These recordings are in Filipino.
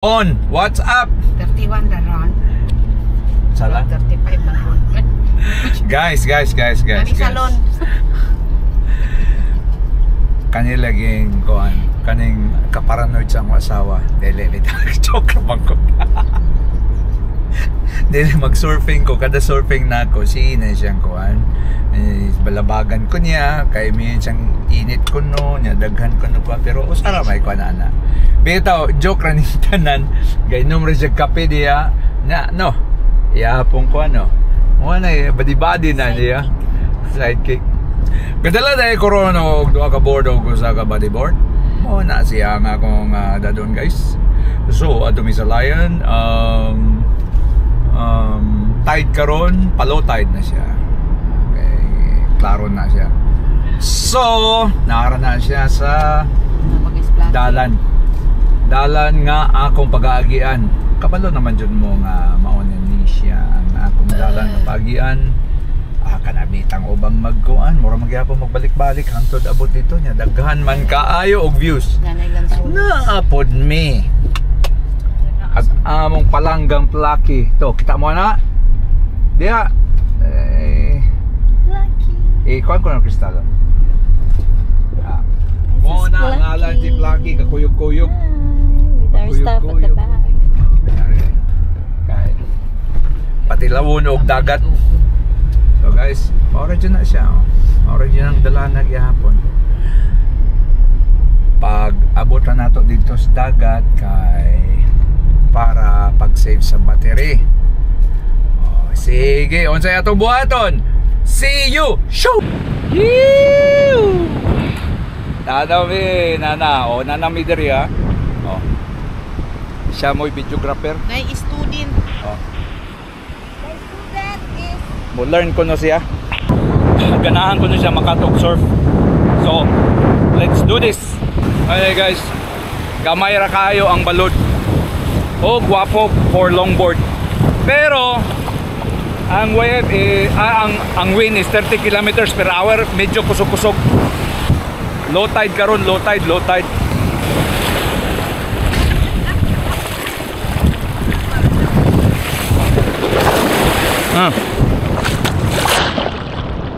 On, what's up? 31 na ron. Sala? 35 na ron. Guys. Kani salon. Kani laging kuan, kaning kaparanoid sa akong asawa. Dili joke lang ko. Dili mag-surfing ko, kada surfing na ako, sina siyang kuan. Balabagan ko niya, kay may siyang init ko no, niya daghan ko no, pero usara may kuan ana. Bitaw, joke ra ni tanan, gay numero siya kape diya, na no. Iapong ko ano. Mo na badi-badi na niya. Sidekick. Kadala dahil corona og duha ka board og usa ka bodyboard. Mo na siya nga akong dadon guys. So ato mi sa Lion, tide karon, palo tide na siya. Okay, klaro na siya. So, naara na siya sa dalan nga akong pag-aagian. Kabalo naman dyan mo nga maunan ni siya ang akong dalan nga pag-aagian. Kanabitang ubang magkuan, mura magyapon magbalik-balik hangtod abot dito niya. Daghan man kaayo og views. Naapod me. At among palanggang plaki. To, kita mo na? Diya. Kuan ko ng kristalo. Mo na ngalan si Plaki, kakuyog-kuyog. With our stuff at the back. Pati lawon og dagat. So guys, origin na siya. Origin ang dalanag yapon. Pag abot na nato dito sa dagat kay para pag-save sa battery. Sige, unsay atong buhaton? See you! Shoot! Yew! Nana, nana mi diri ha. Oh. Siya mo'y videographer. Nay student. Oh. My student is Mo learn ko no siya. Ganahan ko no siya makatog surf. So, let's do this. Okay guys, gamay ra kayo ang balod. O gwapo for longboard. Pero ang wave ang wind is 30 kilometers per hour, medyo kusog-kusog. Low tide karon, low tide.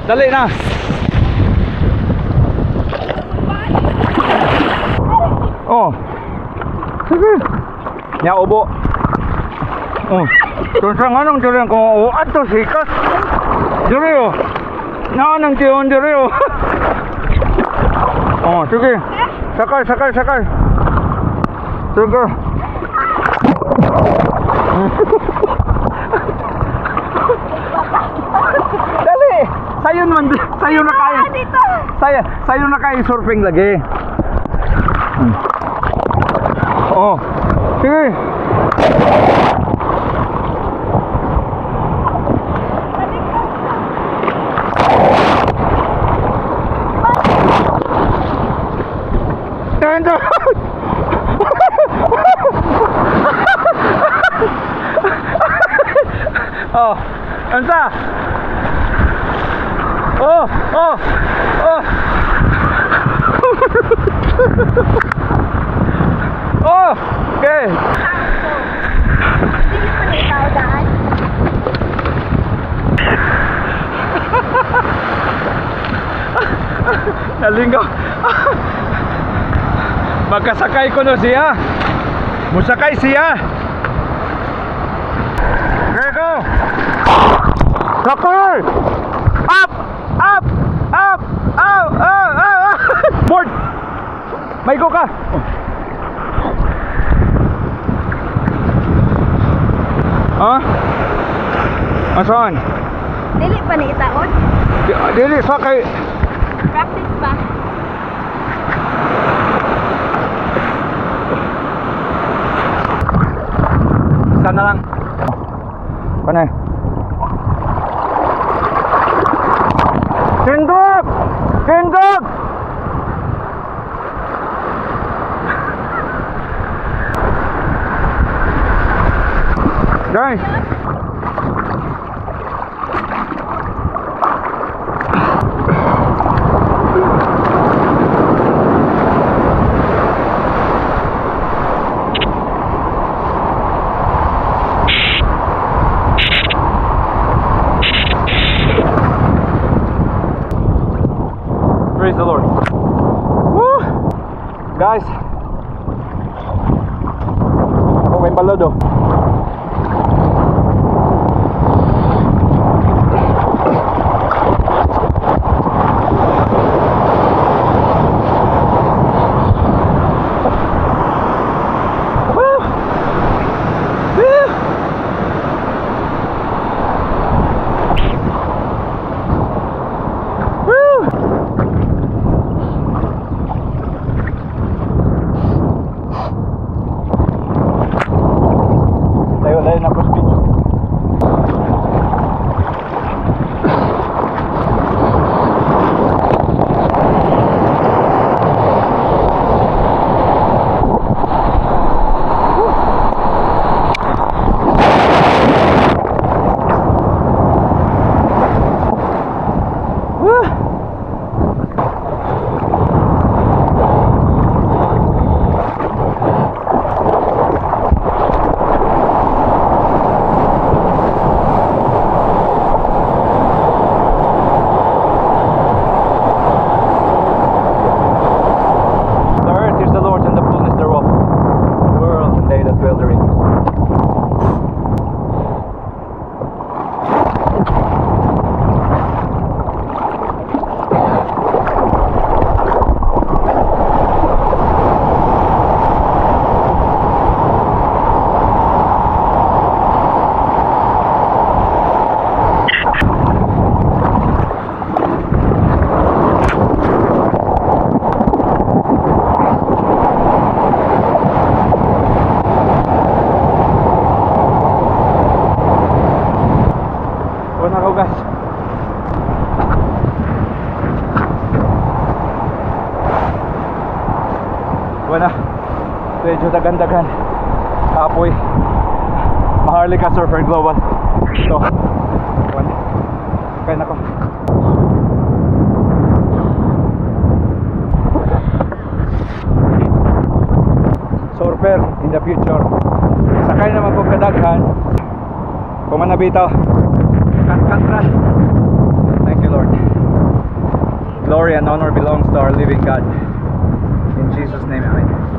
Dali na. Oh. Sige. Nya ubo. Oh. Tunsang anong diri ko ato sikat. Diri oh. Nang tiyon diri oh. Oh, sige. Sakay. Sige. Dali. Sayo na kaya. Sayo na kaya surfing lagi. Oh. Sige. Oh, ansa? Oh. Oh, okay. Nalinggo. Magkasakay ko no siya. Musakay siya. Okay, go. Sakay. Up. Board. May go ka. Asan? Dili pa ni itaon? Dili sakay. Practice ba? Sana lang. Panay. Tindog! Guys. guys. Oh, may balod oh. Layo na po speech. Buwan na, medyo dagan-dagan kapoy Maharlika Surfer Global. So buwan, kaya na ko. Surfer in the future. Sakay naman kong kadaghan kung manabitaw kantra. Thank you Lord. Glory and honor belongs to our living God. In Jesus' name, amen.